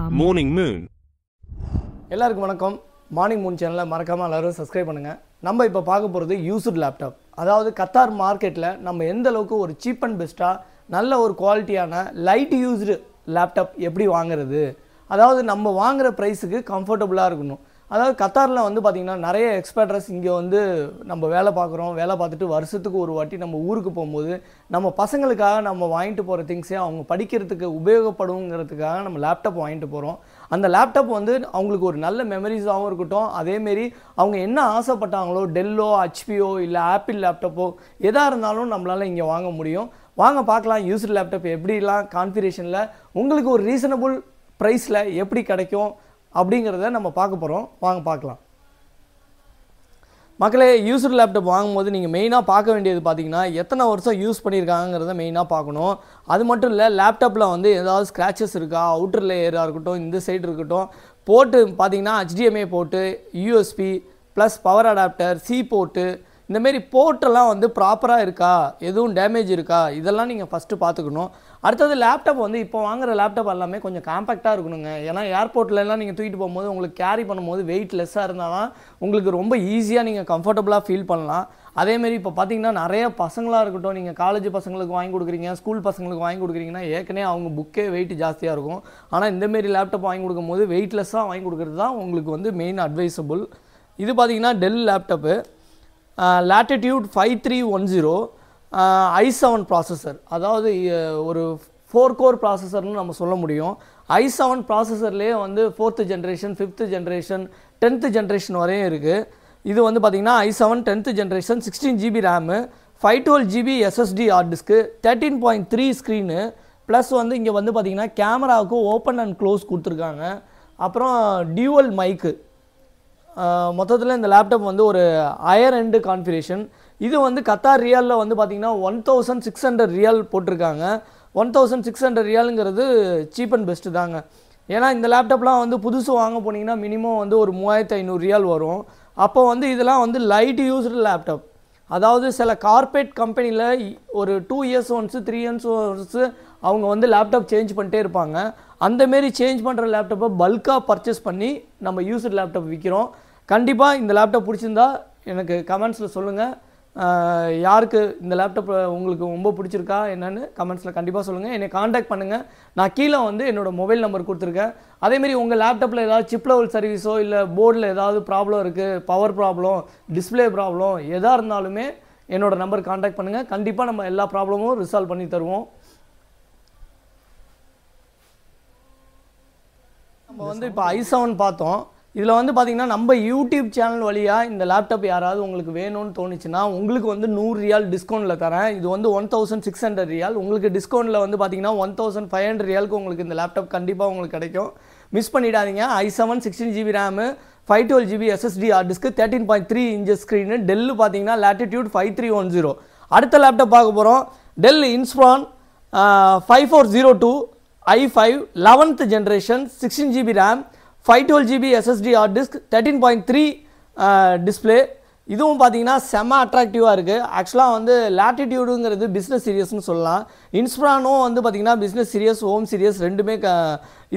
Morning Moon. எல்லாருக்கும் வணக்கம். Morning Moon சேனலை மறக்காமல் எல்லாரும் சப்ஸ்கிரைப் பண்ணுங்கள். நம்ம இப்போ பார்க்க போகிறது யூஸ்டு லேப்டாப். அதாவது கத்தார் மார்க்கெட்டில் நம்ம எந்த அளவுக்கு ஒரு சீப் அண்ட் பெஸ்ட்டாக நல்ல ஒரு குவாலிட்டியான லைட் யூஸ்டு லேப்டாப் எப்படி வாங்குறது, அதாவது நம்ம வாங்குகிற ப்ரைஸுக்கு கம்ஃபர்டபுளாக இருக்கணும். அதாவது கத்தாரில் வந்து பார்த்திங்கன்னா நிறைய எக்ஸ்பர்ட்ஸ் இங்கே வந்து நம்ம வேலை பார்க்குறோம். வேலை பார்த்துட்டு வருஷத்துக்கு ஒரு வாட்டி நம்ம ஊருக்கு போகும்போது நம்ம பசங்களுக்காக நம்ம வாங்கிட்டு போகிற திங்ஸே அவங்க படிக்கிறதுக்கு உபயோகப்படுங்கிறதுக்காக நம்ம லேப்டாப் வாங்கிட்டு போகிறோம். அந்த லேப்டாப் வந்து அவங்களுக்கு ஒரு நல்ல மெமரிஸாகவும் இருக்கட்டும். அதேமாரி அவங்க என்ன ஆசைப்பட்டாங்களோ, டெல்லோ, ஹெச்பியோ இல்லை ஆப்பிள் லேப்டாப்போ எதாக இருந்தாலும் நம்மளால் இங்கே வாங்க முடியும். வாங்க பார்க்கலாம் யூஸ்டு லேப்டாப் எப்படிலாம் கான்ஃபிகரேஷனில் உங்களுக்கு ஒரு ரீசனபுள் ப்ரைஸில் எப்படி கிடைக்கும் அப்படிங்கிறத நம்ம பார்க்க போகிறோம். வாங்க பார்க்கலாம். மக்களே, யூஸ்டு லேப்டாப் வாங்கும்போது நீங்கள் மெயினாக பார்க்க வேண்டியது பார்த்தீங்கன்னா எத்தனை வருஷம் யூஸ் பண்ணியிருக்காங்கிறத மெயினாக பார்க்கணும். அது மட்டும் இல்லை, லேப்டாப்பில் வந்து ஏதாவது ஸ்க்ராச்சஸ் இருக்கா, அவுட்டர் லேயராக இருக்கட்டும், இந்த சைடு இருக்கட்டும், போர்ட்டு பார்த்தீங்கன்னா HDMI port, USB plus power adapter, C port, இந்தமாரி போர்ட்டெல்லாம் வந்து ப்ராப்பராக இருக்கா, எதுவும் டேமேஜ் இருக்கா, இதெல்லாம் நீங்கள் ஃபஸ்ட்டு பார்த்துக்கணும். அடுத்தது லேப்டாப் வந்து இப்போ வாங்குகிற லேப்டாப் எல்லாமே கொஞ்சம் காம்பேக்டாக இருக்கணுங்க. ஏன்னா ஏர்போர்ட்லலாம் நீங்கள் தூக்கிட்டு போகும்போது உங்களுக்கு கேரி பண்ணும்போது வெயிட் லெஸ்ஸாக இருந்தால் தான் உங்களுக்கு ரொம்ப ஈஸியாக நீங்கள் கம்ஃபர்டபுளாக ஃபீல் பண்ணலாம். அதேமாரி இப்போ பார்த்தீங்கன்னா நிறைய பசங்களாக இருக்கட்டும், நீங்கள் காலேஜ் பசங்களுக்கு வாங்கி கொடுக்குறீங்க, ஸ்கூல் பசங்களுக்கு வாங்கி கொடுக்குறீங்கன்னா ஏற்கனவே அவங்க புக்கே வெயிட் ஜாஸ்தியாக இருக்கும். ஆனால் இந்தமாரி லேப்டாப் வாங்கி கொடுக்கும்போது வெயிட்லெஸ்ஸாக வாங்கி கொடுக்குறது தான் உங்களுக்கு வந்து மெயின் அட்வைசபிள். இது பார்த்தீங்கன்னா del laptop, latitude 5310 i7 processor, அதாவது ஒரு 4 கோர் ப்ராசஸர்னு நம்ம சொல்ல முடியும். i7 ப்ராசஸர்லேயே வந்து 4th generation, 5th generation, 10th generation வரையும் இருக்குது. இது வந்து பார்த்திங்கன்னா i7 10th generation, 16 GB RAM, 512 GB SSD hard disk, 13.3 screen, plus வந்து இங்கே வந்து பார்த்திங்கன்னா கேமராவுக்கு ஓப்பன் அண்ட் க்ளோஸ் கொடுத்துருக்காங்க. அப்புறம் டியூவல் மைக்கு. மொத்தத்தில் இந்த லேப்டாப் வந்து ஒரு ஹையர் எண்டு கான்ஃபிகரேஷன். இது வந்து கத்தார் ரியாலில் வந்து பார்த்திங்கன்னா 1600 ரியால் போட்டிருக்காங்க. 1600 ரியாலுங்கிறது சீப் அண்ட் பெஸ்ட்டு தாங்க. ஏன்னா இந்த லேப்டாப்லாம் வந்து புதுசு வாங்க போனீங்கன்னா மினிமம் வந்து ஒரு 3500 ரியால் வரும். அப்போ வந்து இதெல்லாம் வந்து லைட் யூஸ்டு லேப்டாப். அதாவது சில கார்பரேட் கம்பெனியில் ஒரு 2 இயர்ஸ் ஒன்ஸு 3 இயர்ஸ் ஒன்ஸு அவங்க வந்து லேப்டாப் சேஞ்ச் பண்ணிட்டே இருப்பாங்க. அந்தமாரி சேஞ்ச் பண்ணுற லேப்டாப்பை பல்காக பர்ச்சேஸ் பண்ணி நம்ம யூஸ்டு லேப்டாப் விற்கிறோம். கண்டிப்பாக இந்த லேப்டாப் பிடிச்சிருந்தா எனக்கு கமெண்ட்ஸில் சொல்லுங்கள். யாருக்கு இந்த லேப்டாப் உங்களுக்கு ரொம்ப பிடிச்சிருக்கா என்னென்னு கமெண்ட்ஸில் கண்டிப்பாக சொல்லுங்கள். என்னை காண்டாக்ட் பண்ணுங்கள். நான் கீழே வந்து என்னோடய மொபைல் நம்பர் கொடுத்துருக்கேன். அதேமாரி உங்கள் லேப்டாப்பில் ஏதாவது சிப் லெவல் சர்வீஸோ இல்லை போர்டில் ஏதாவது ப்ராப்ளம் இருக்குது, பவர் ப்ராப்ளம், டிஸ்பிளே ப்ராப்ளம் எதாக இருந்தாலுமே என்னோடய நம்பர் காண்டாக்ட் பண்ணுங்கள். கண்டிப்பாக நம்ம எல்லா ப்ராப்ளமும் ரிசால்வ் பண்ணி தருவோம். நம்ம வந்து இப்போ i7 பார்த்தோம். இதில் வந்து பார்த்திங்கன்னா நம்ம யூடியூப் சேனல் வழியாக இந்த லேப்டாப் யாராவது உங்களுக்கு வேணும்னு தோணுச்சுன்னா உங்களுக்கு வந்து 100 ரியால் டிஸ்கவுண்ட்டில் தரேன். இது வந்து 1600 ரியால். உங்களுக்கு டிஸ்கவுண்ட்டில் வந்து பார்த்திங்கன்னா 1500 ரியாலுக்கு உங்களுக்கு இந்த லேப்டாப் கண்டிப்பாக உங்களுக்கு கிடைக்கும். மிஸ் பண்ணிடாதீங்க. i7 16 GB RAM, 512 GB SSD hard disk, 13.3 inches screen, Dell பார்த்தீங்கன்னா latitude 5310. அடுத்த லேப்டாப் பார்க்க போகிறோம். Dell Inspiron 5402 i5 11th generation, 16 GB RAM, 512 GB SSD hard disk, 13.3 display. இதுவும் பார்த்தீங்கன்னா செம்ம அட்ராக்டிவாக இருக்குது. ஆக்சுவலாக வந்து லேட்டிடியூடுங்கிறது பிஸ்னஸ் சீரியஸ்னு சொல்லலாம். இன்ஸ்பிரானும் வந்து பார்த்திங்கன்னா பிஸ்னஸ் சீரியஸ், ஹோம் சீரியஸ் ரெண்டுமே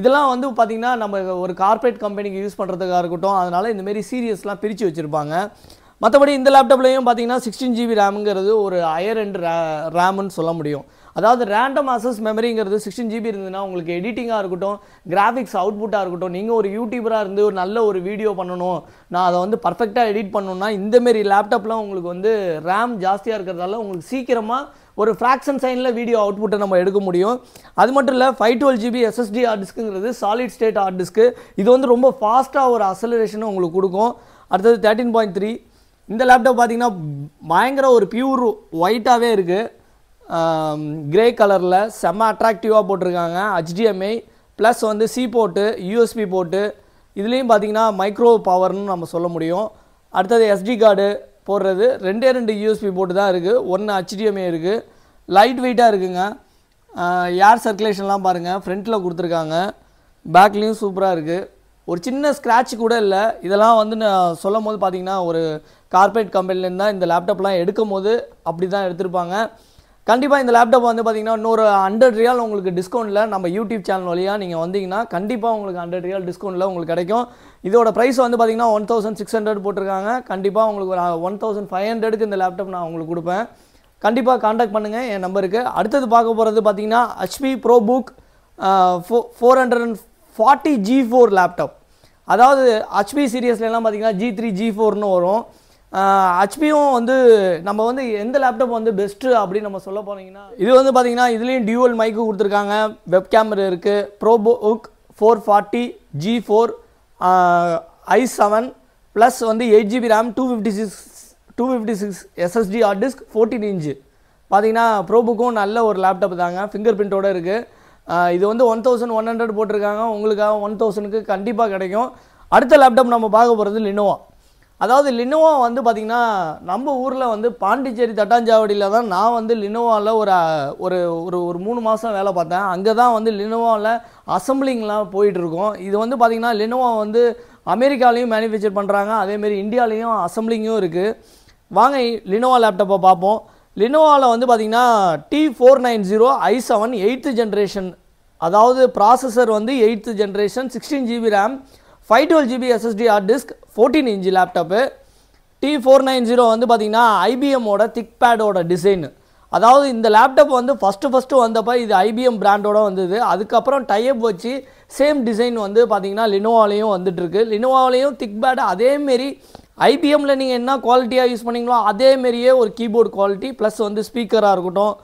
இதெல்லாம் வந்து பார்த்திங்கன்னா நம்ம ஒரு கார்ப்பரேட் கம்பெனிக்கு யூஸ் பண்ணுறதுக்காக இருக்கட்டும், அதனால் இந்தமாரி சீரியஸ்லாம் பிரித்து வச்சுருப்பாங்க. மற்றபடி இந்த லேப்டாப்லேயும் பார்த்தீங்கன்னா 16 GB ரேமுங்கிறது ஒரு ஹையர் எண்ட் ரேமுன்னு சொல்ல முடியும். அதாவது ரேண்டம் அசஸ் மெமரிங்கிறது 16 GB இருந்ததுன்னா உங்களுக்கு எடிட்டிங்காக இருக்கட்டும், கிராஃபிக்ஸ் அவுட்புட்டாக இருக்கட்டும், நீங்கள் ஒரு யூடியூபராக இருந்து ஒரு நல்ல ஒரு வீடியோ பண்ணணும், நான் அதை வந்து பர்ஃபெக்டாக எடிட் பண்ணணுன்னா இந்தமாரி லேப்டாப்லாம் உங்களுக்கு வந்து ரேம் ஜாஸ்தியாக இருக்கிறதால உங்களுக்கு சீக்கிரமாக ஒரு ஃப்ராக்ஷன் சைனில் வீடியோ அவுட்புட்டை நம்ம எடுக்க முடியும். அது மட்டும் இல்லை, 512 GB SSD ஹார்ட் டிஸ்க்குங்கிறது சாலிட் ஸ்டேட் ஹார்ட் டிஸ்க்கு. இது வந்து ரொம்ப ஃபாஸ்ட்டாக ஒரு அசலரேஷனை உங்களுக்கு கொடுக்கும். அடுத்தது 13.3. இந்த லேப்டாப் பார்த்திங்கன்னா பயங்கர ஒரு பியூர் ஒயிட்டாகவே இருக்குது. கிரே கலரில் செம்ம அட்ராக்டிவாக போட்டிருக்காங்க. HDMI ப்ளஸ் வந்து சி போர்ட்டு, USB போர்ட்டு, இதுலேயும் பார்த்திங்கன்னா மைக்ரோ பவர்னு நம்ம சொல்ல முடியும். அடுத்தது SD கார்டு போடுறது 2 USB போர்ட்டு தான் இருக்குது. 1 HDMI இருக்குது. லைட் வெயிட்டாக இருக்குங்க. ஏர் சர்க்குலேஷன்லாம் பாருங்கள் ஃப்ரண்ட்டில் கொடுத்துருக்காங்க. பேக்லேயும் சூப்பராக இருக்குது. ஒரு சின்ன ஸ்க்ராட்ச் கூட இல்லை. இதெல்லாம் வந்து நான் சொல்லும் போது பார்த்திங்கன்னா ஒரு கார்ப்பரேட் கம்பெனிலேருந்து தான் இந்த லேப்டாப்லாம் எடுக்கும் போது அப்படி தான் எடுத்திருப்பாங்க. கண்டிப்பாக இந்த லேப்டாப் வந்து பார்த்தீங்கன்னா இன்னொரு 100 ரியால் உங்களுக்கு டிஸ்கவுண்ட்டில் நம்ம யூடியூப் சேனல் வழியாக நீங்கள் வந்தீங்கன்னா கண்டிப்பாக உங்களுக்கு 100 ரியால் டிஸ்கவுண்ட்டில் உங்களுக்கு கிடைக்கும். இதோட ப்ரைஸ் வந்து பார்த்தீங்கன்னா 1600 போட்டிருக்காங்க. கண்டிப்பாக உங்களுக்கு ஒரு 1500க்கு இந்த லேப்டாப் நான் உங்களுக்கு கொடுப்பேன். கண்டிப்பாக காண்டாக்ட் பண்ணுங்கள் என் நம்பருக்கு. அடுத்தது பார்க்க போகிறது பார்த்தீங்கன்னா HP ProBook 440 G4 லேப்டாப். அதாவது HP சீரியஸ்லாம் பார்த்தீங்கன்னா G3 G4ன்னு வரும். ஹச்பியும் வந்து நம்ம வந்து எந்த லேப்டாப் வந்து பெஸ்ட்டு அப்படின்னு நம்ம சொல்ல போனீங்கன்னா இது வந்து பார்த்தீங்கன்னா இதுலேயும் டியூவல் மைக்கு கொடுத்துருக்காங்க, வெப் கேமரா இருக்குது. ProBook 440 G4 i7 ப்ளஸ் வந்து 8GB RAM 256 SSD hard disk 14 inch. பார்த்தீங்கன்னா ProBookம் நல்ல ஒரு லேப்டாப் தாங்க, ஃபிங்கர் பிரிண்டோடு இருக்குது. இது வந்து 1100 போட்டிருக்காங்க, உங்களுக்காக 1000க்கு கண்டிப்பாக கிடைக்கும். அடுத்த லேப்டாப் நம்ம பார்க்க போகிறது லினோவா. அதாவது லினோவா வந்து பார்த்திங்கன்னா நம்ம ஊரில் வந்து பாண்டிச்சேரி தட்டாஞ்சாவடியில் தான் நான் வந்து லினோவாவில் ஒரு ஒரு ஒரு 3 மாதம் வேலை பார்த்தேன். அங்கே தான் வந்து லினோவாவில் அசம்பிளிங்லாம் போயிட்டுருக்கோம். இது வந்து பார்த்திங்கன்னா லினோவா வந்து அமெரிக்காலையும் மேனுஃபேக்சர் பண்ணுறாங்க, அதேமாரி இந்தியாவிலையும் அசம்பிளிங்கும் இருக்குது. வாங்க லினோவா லேப்டாப்பை பார்ப்போம். லினோவாவில் வந்து பார்த்திங்கன்னா T490 i7 8th ஜென்ரேஷன், அதாவது ப்ராசஸர் வந்து 8th generation, 16GB RAM, 512GB SSD hard disk, 14 inch laptop. T490 வந்து பார்த்திங்கன்னா ஐபிஎம்மோட திக் பேடோட டிசைன். அதாவது இந்த லேப்டாப் வந்து ஃபஸ்ட்டு வந்தப்போ இது ஐபிஎம் பிராண்டோட வந்தது. அதுக்கப்புறம் டைப் வச்சு சேம் டிசைன் வந்து பார்த்திங்கன்னா லினோவாலையும் வந்துட்டுருக்கு. லினோவாலையும் திக் பேடு அதேமாரி ஐபிஎம்மில் நீங்கள் என்ன குவாலிட்டியாக யூஸ் பண்ணிங்களோ அதேமாரியே ஒரு கீபோர்டு குவாலிட்டி ப்ளஸ் வந்து ஸ்பீக்கராக இருக்கட்டும்.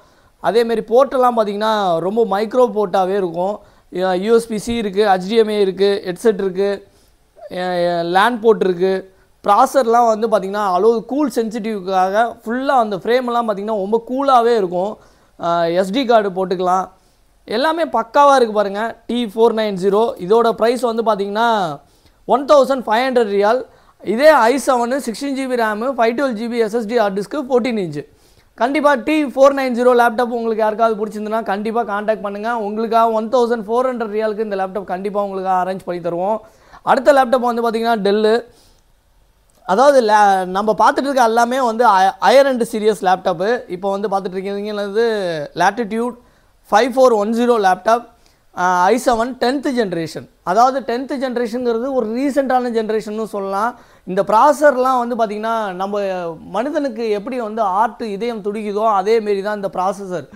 அதேமாரி போர்ட்டெல்லாம் பார்த்திங்கன்னா ரொம்ப மைக்ரோ போர்ட்டாகவே இருக்கும். USB-C இருக்குது, HDMI இருக்குது, ஹெட்செட் இருக்குது, லேண்ட் போர்ட் இருக்குது. ப்ராசர்லாம் வந்து பார்த்திங்கன்னா அளவு கூல் சென்சிட்டிவ்க்காக ஃபுல்லாக அந்த ஃப்ரேமெல்லாம் பார்த்திங்கன்னா ரொம்ப கூலாகவே இருக்கும். SD கார்டு போட்டுக்கலாம், எல்லாமே பக்காவாக இருக்குது பாருங்கள். T490 இதோட ப்ரைஸ் வந்து பார்த்திங்கன்னா 1500 ரியால். இதே i7 16GB RAM 512GB SSD hard disk 14 inch. கண்டிப்பாக T490 லேப்டாப் உங்களுக்கு யாருக்காவது பிடிச்சிருந்துன்னா கண்டிப்பாக காண்டாக்ட் பண்ணுங்கள். உங்களுக்காக 1400 ரியாலுக்கு இந்த லேப்டாப் கண்டிப்பாக உங்களுக்காக அரேஞ்ச் பண்ணி தருவோம். அடுத்த லேப்டாப் வந்து பார்த்திங்கன்னா டெல்லு. அதாவது நம்ம பார்த்துட்டு இருக்க எல்லாமே வந்து ஹையர் எண்ட் சீரியஸ் லேப்டாப்பு. இப்போ வந்து பார்த்துட்டு இருக்கீங்கிறது latitude 5410 laptop i7 10th generation. அதாவது 10th ஜென்ரேஷனுங்கிறது ஒரு ரீசெண்டான ஜென்ரேஷன்னு சொல்லலாம். இந்த ப்ராசர்லாம் வந்து பார்த்திங்கன்னா நம்ம மனிதனுக்கு எப்படி வந்து இதயம் துடிக்குதோ அதேமாரி தான் இந்த ப்ராசஸர்.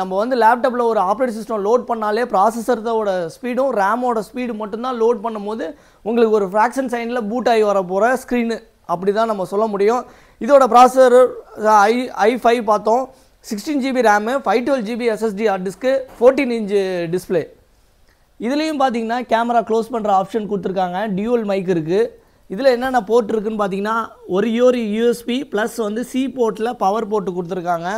நம்ம வந்து லேப்டாப்பில் ஒரு ஆப்ரேட்டிங் சிஸ்டம் லோட் பண்ணாலே ப்ராசஸரோட ஸ்பீடும் ரேமோட ஸ்பீடு மட்டும்தான் லோட் பண்ணும்போது உங்களுக்கு ஒரு ஃப்ராக்ஷன் சைனில் பூட் ஆகி வர போகிற ஸ்க்ரீனு அப்படி தான் நம்ம சொல்ல முடியும். இதோட ப்ராசஸர் i5 பார்த்தோம், 16GB RAM 512GB SSD hard disk, 14 inch display. இதுலேயும் பார்த்தீங்கன்னா கேமரா க்ளோஸ் பண்ணுற ஆப்ஷன் கொடுத்துருக்காங்க, டியூவல் மைக் இருக்குது. இதில் என்னென்ன போர்ட் இருக்குதுன்னு பார்த்தீங்கன்னா ஒரு USB ப்ளஸ் வந்து C போர்ட்டில் பவர் போர்ட்டு கொடுத்துருக்காங்க.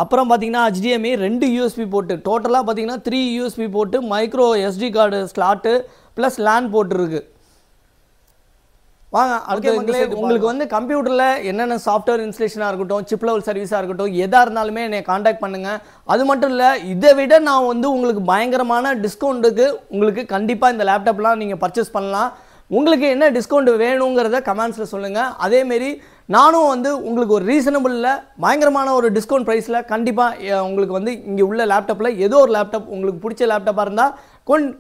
அப்புறம் பார்த்தீங்கன்னா HDMI 2 USB போர்ட்டு, டோட்டலாக பார்த்தீங்கன்னா 3 USB port, micro SD card slot plus LAN port இருக்குது. வாங்க அடுத்து உங்களுக்கு வந்து கம்ப்யூட்டரில் என்னென்ன சாஃப்ட்வேர் இன்ஸ்டலேஷனாக இருக்கட்டும், சிப் லெவல் சர்வீஸாக இருக்கட்டும், எதாக இருந்தாலுமே என்னை காண்டாக்ட் பண்ணுங்கள். அது மட்டும் இல்லை, இதை விட நான் வந்து உங்களுக்கு பயங்கரமான டிஸ்கவுண்ட்டுக்கு உங்களுக்கு கண்டிப்பாக இந்த லேப்டாப்லாம் நீங்கள் பர்ச்சேஸ் பண்ணலாம். உங்களுக்கு என்ன டிஸ்கவுண்ட் வேணுங்கிறத கமெண்ட்ஸில் சொல்லுங்கள். அதேமாரி நானும் வந்து உங்களுக்கு ஒரு ரீசனபிளில் பயங்கரமான ஒரு டிஸ்கவுண்ட் ப்ரைஸில் கண்டிப்பாக உங்களுக்கு வந்து இங்கே உள்ள லேப்டாப்பில் ஏதோ ஒரு லேப்டாப் உங்களுக்கு பிடிச்ச லேப்டாப்பாக இருந்தால்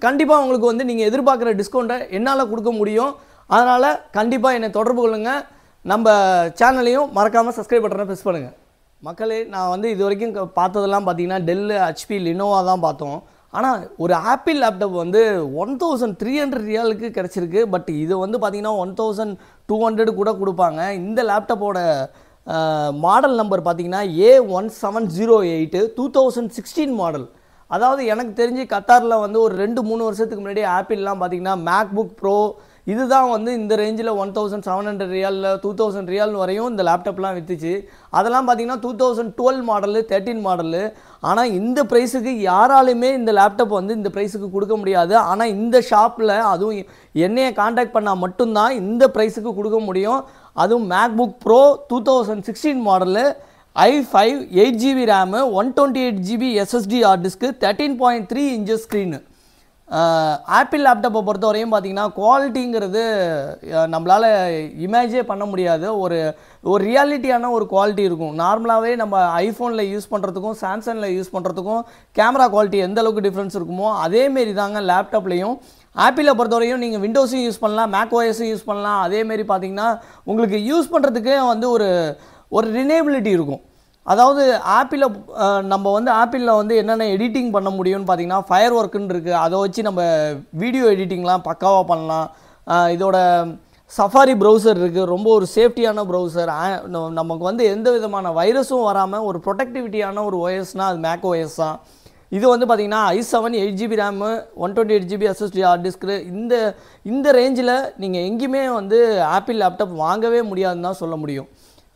கண்டிப்பாக உங்களுக்கு வந்து நீங்கள் எதிர்பார்க்குற டிஸ்கவுண்ட்டை என்னால் கொடுக்க முடியும். அதனால் கண்டிப்பாக என்னை தொடர்பு கொள்ளுங்கள். நம்ம சேனலையும் மறக்காமல் சப்ஸ்கிரைப் பட்டனை ப்ரெஸ் பண்ணுங்கள். மக்களே, நான் வந்து இது வரைக்கும் பார்த்ததெல்லாம் பார்த்தீங்கன்னா டெல்லு, HP, லினோவா தான் பார்த்தோம். ஆனால் ஒரு ஆப்பிள் லேப்டாப் வந்து 1300 ரியாலுக்கு கிடச்சிருக்கு. பட் இது வந்து பார்த்திங்கன்னா 1200 கூட கொடுப்பாங்க. இந்த லேப்டாப்போட மாடல் நம்பர் பார்த்திங்கன்னா A1708 2016 மாடல். அதாவது எனக்கு தெரிஞ்சு கத்தாரில் வந்து ஒரு 2-3 வருஷத்துக்கு முன்னாடி ஆப்பிள்லாம் பார்த்திங்கன்னா மேக்புக் ப்ரோ இதுதான் வந்து இந்த ரேஞ்சில் 1700 ரியாலில் 2000 ரியால் வரையும் இந்த லேப்டாப்லாம் விற்றுச்சு. அதெல்லாம் பார்த்திங்கன்னா 2012 மாடலு 13 மாடலு. ஆனால் இந்த ப்ரைஸுக்கு யாராலுமே இந்த லேப்டாப் வந்து இந்த ப்ரைஸுக்கு கொடுக்க முடியாது. ஆனால் இந்த ஷாப்பில் அதுவும் என்னையை காண்டாக்ட் பண்ணால் மட்டும்தான் இந்த ப்ரைஸுக்கு கொடுக்க முடியும். அதுவும் MacBook Pro 2016 model, i5 8GB RAM 128GB SSD hard disk, 13.3 inches screen. Apple லேப்டாப்பை பொறுத்த வரையும் பார்த்தீங்கன்னா குவாலிட்டிங்கிறது நம்மளால் இமேஜே பண்ண முடியாது. ஒரு ரியாலிட்டியான ஒரு குவாலிட்டி இருக்கும். நார்மலாகவே நம்ம ஐஃபோனில் யூஸ் பண்ணுறதுக்கும் சாம்சங்கில் யூஸ் பண்ணுறதுக்கும் கேமரா குவாலிட்டி எந்த அளவுக்கு டிஃப்ரென்ஸ் இருக்குமோ அதேமாரி தாங்க லேப்டாப்லேயும். ஆப்பிளை பொறுத்தவரையும் நீங்கள் விண்டோஸும் யூஸ் பண்ணலாம், மேக் ஓஎஸும் யூஸ் பண்ணலாம். அதேமாரி பார்த்தீங்கன்னா உங்களுக்கு யூஸ் பண்ணுறதுக்கே வந்து ஒரு ரினேபிலிட்டி இருக்கும். அதாவது நம்ம வந்து ஆப்பிளில் வந்து என்னென்ன எடிட்டிங் பண்ண முடியும்னு பார்த்தீங்கன்னா ஃபயர் ஒர்க்குன்னு இருக்குது. அதை வச்சு நம்ம வீடியோ எடிட்டிங்லாம் பக்காவாக பண்ணலாம். இதோட சஃபாரி ப்ரௌசர் இருக்குது, ரொம்ப ஒரு சேஃப்டியான ப்ரௌசர். நமக்கு வந்து எந்த விதமான வைரஸும் வராமல் ஒரு ப்ரொடெக்டிவிட்டியான ஒரு ஓஎஸ்னால் அது மேக் ஓஎஸ் தான். இது வந்து பார்த்திங்கன்னா i7 8GB RAM 128GB SSD hard disc இந்த ரேஞ்சில் நீங்கள் எங்கேயுமே வந்து ஆப்பிள் லேப்டாப் வாங்கவே முடியாதுன்னு தான் சொல்ல முடியும்.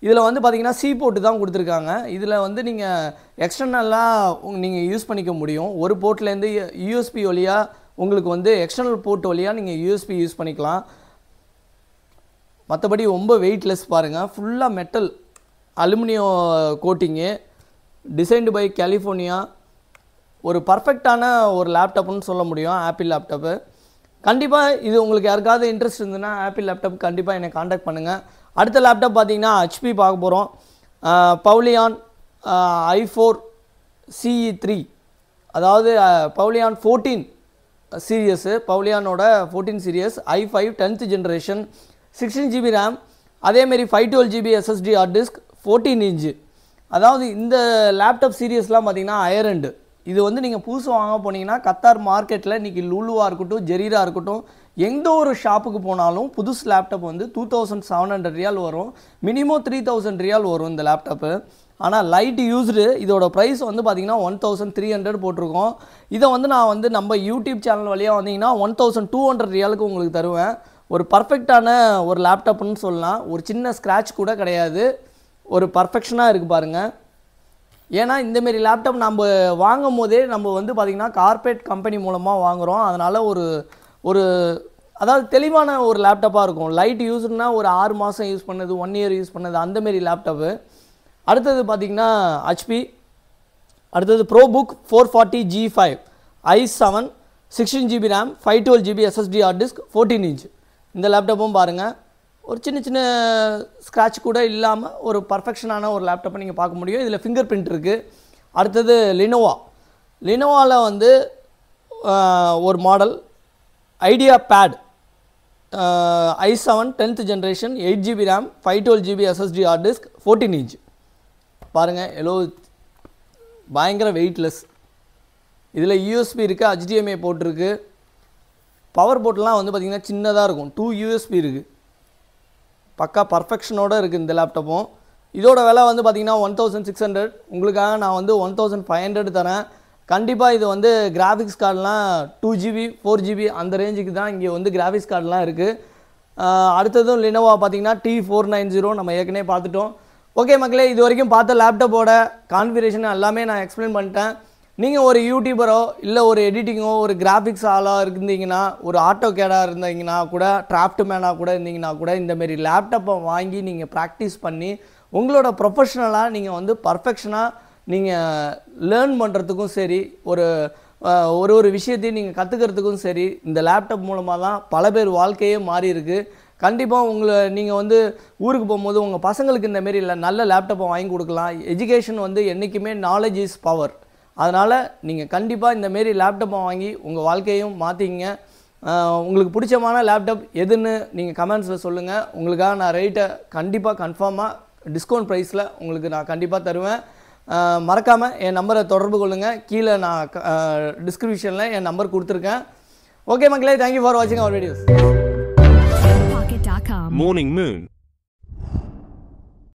இதில் வந்து பார்த்திங்கன்னா சி போர்ட்டு தான் கொடுத்துருக்காங்க. இதில் வந்து நீங்கள் எக்ஸ்டர்னலாக நீங்கள் யூஸ் பண்ணிக்க முடியும். ஒரு போர்ட்லேருந்து யூஎஸ்பி வழியாக உங்களுக்கு வந்து எக்ஸ்டர்னல் போர்ட் வழியாக நீங்கள் யூஎஸ்பி யூஸ் பண்ணிக்கலாம். மற்றபடி ரொம்ப வெயிட்லெஸ் பாருங்கள். ஃபுல்லாக metal aluminium coating, designed by California. ஒரு பர்ஃபெக்டான ஒரு லேப்டாப்னு சொல்ல முடியும் ஆப்பிள் லேப்டாப்பு. கண்டிப்பாக இது உங்களுக்கு யாருக்காவது இன்ட்ரெஸ்ட் இருந்ததுன்னா ஆப்பிள் லேப்டாப் கண்டிப்பாக என்னை காண்டாக்ட் பண்ணுங்கள். அடுத்த லேப்டாப் பார்த்தீங்கன்னா HP பார்க்க போகிறோம். பவுலியான் i4 CE3, அதாவது பவுலியான் 14 சீரியஸு, பவுலியானோட 14 series i5 10th generation 16GB RAM, அதேமாரி 512GB SSD hard disk, 14 inch. அதாவது இந்த லேப்டாப் சீரியஸ்லாம் பார்த்தீங்கன்னா ஹையர். இது வந்து நீங்கள் புதுசு வாங்க போனீங்கன்னா கத்தார் மார்க்கெட்டில் இன்றைக்கி லுலுவாக இருக்கட்டும், ஜெரீரா இருக்கட்டும், எந்த ஒரு ஷாப்புக்கு போனாலும் புதுசு லேப்டாப் வந்து 2700 ரியால் வரும், மினிமம் 3000 ரியால் வரும் இந்த லேப்டாப்பு. ஆனால் லைட் யூஸ்டு இதோட ப்ரைஸ் வந்து பார்த்திங்கன்னா 1300 போட்டிருக்கோம். இதை வந்து நான் வந்து நம்ம யூடியூப் சேனல் வழியாக வந்தீங்கன்னா 1200 ரியாலுக்கு உங்களுக்கு தருவேன். ஒரு பர்ஃபெக்டான ஒரு லேப்டாப்னு சொல்லலாம். ஒரு சின்ன ஸ்க்ராட்ச் கூட கிடையாது, ஒரு பர்ஃபெக்ஷனாக இருக்குது பாருங்கள். ஏன்னா இந்தமாரி லேப்டாப் நம்ம வாங்கும் போதே நம்ம வந்து பார்த்திங்கன்னா கார்பரேட் கம்பெனி மூலமாக வாங்குகிறோம். அதனால் அதாவது தெளிவான ஒரு லேப்டாப்பாக இருக்கும். லைட் யூஸ்னா ஒரு 6 மாதம் யூஸ் பண்ணது, 1 இயர் யூஸ் பண்ணது, அந்தமாரி லேப்டாப்பு. அடுத்தது பார்த்திங்கன்னா HP. அடுத்தது ProBook 440 G5 i7 16GB RAM 512GB SSD hard disk 14 inch. இந்த லேப்டாப்பும் பாருங்கள், ஒரு சின்ன ஸ்க்ராட்ச் கூட இல்லாமல் ஒரு பர்ஃபெக்ஷனான ஒரு லேப்டாப்பை நீங்கள் பார்க்க முடியும். இதில் ஃபிங்கர் பிரிண்ட் இருக்குது. அடுத்தது லினோவாவில் வந்து ஒரு model IdeaPad i7 10th generation 8GB RAM 512GB SSD hard disk 14 inch. பாருங்கள், பயங்கர வெயிட்லெஸ். இதில் USB இருக்குது, HDMI போட்டிருக்கு. பவர் போர்ட்லாம் வந்து பார்த்திங்கன்னா சின்னதாக இருக்கும். 2 USB இருக்குது. பக்கா பர்ஃபெக்ஷனோடு இருக்குது இந்த லேப்டாப்பும். இதோட விலை வந்து பார்த்திங்கன்னா 1600. உங்களுக்காக நான் வந்து 1500 தரேன். கண்டிப்பாக இது வந்து கிராஃபிக்ஸ் கார்டெலாம் 2GB 4GB அந்த ரேஞ்சுக்கு தான் இங்கே வந்து கிராஃபிக்ஸ் கார்டெலாம் இருக்குது. அடுத்ததும் லினோவா பார்த்திங்கன்னா T490 நம்ம ஏற்கனவே பார்த்துட்டோம். ஓகே மக்களே, இது வரைக்கும் பார்த்த லேப்டாப்போட கான்ஃபிகரேஷன் எல்லாமே நான் எக்ஸ்பிளைன் பண்ணிட்டேன். நீங்கள் ஒரு யூடியூபரோ இல்லை ஒரு எடிட்டிங்கோ ஒரு கிராஃபிக்ஸ் ஆளாக இருந்தீங்கன்னா, ஒரு ஆட்டோ கேடாக இருந்தீங்கன்னா கூட, டிராஃப்ட் மேனாக கூட இருந்தீங்கன்னா கூட இந்தமாரி லேப்டாப்பை வாங்கி நீங்கள் ப்ராக்டிஸ் பண்ணி உங்களோட ப்ரொஃபஷ்னலாக நீங்கள் வந்து பர்ஃபெக்ஷனாக நீங்கள் லேர்ன் பண்ணுறதுக்கும் சரி, ஒரு விஷயத்தையும் நீங்கள் கற்றுக்கிறதுக்கும் சரி, இந்த லேப்டாப் மூலமாக தான் பல பேர் வாழ்க்கையே மாறி இருக்குது. கண்டிப்பாக நீங்கள் வந்து ஊருக்கு போகும்போது உங்கள் பசங்களுக்கு இந்தமாரி நல்ல லேப்டாப்பை வாங்கி கொடுக்கலாம். எஜுகேஷன் வந்து என்றைக்குமே நாலேஜ் இஸ் பவர். அதனால் நீங்கள் கண்டிப்பாக இந்தமாரி லேப்டாப்பை வாங்கி உங்கள் வாழ்க்கையும் மாற்றிங்க. உங்களுக்கு பிடிச்சமான லேப்டாப் எதுன்னு நீங்கள் கமெண்ட்ஸில் சொல்லுங்கள். உங்களுக்காக நான் ரேட்டை கண்டிப்பாக கன்ஃபார்மாக டிஸ்கவுண்ட் ப்ரைஸில் உங்களுக்கு நான் கண்டிப்பாக தருவேன். மறக்காமல் என் நம்பரை தொடர்பு கொள்ளுங்கள். கீழே நான் டிஸ்கிரிப்ஷனில் என் நம்பர் கொடுத்துருக்கேன். ஓகே மக்களே, தேங்க்யூ ஃபார் வாட்சிங் அவர் வீடியோஸ். Morning Moon.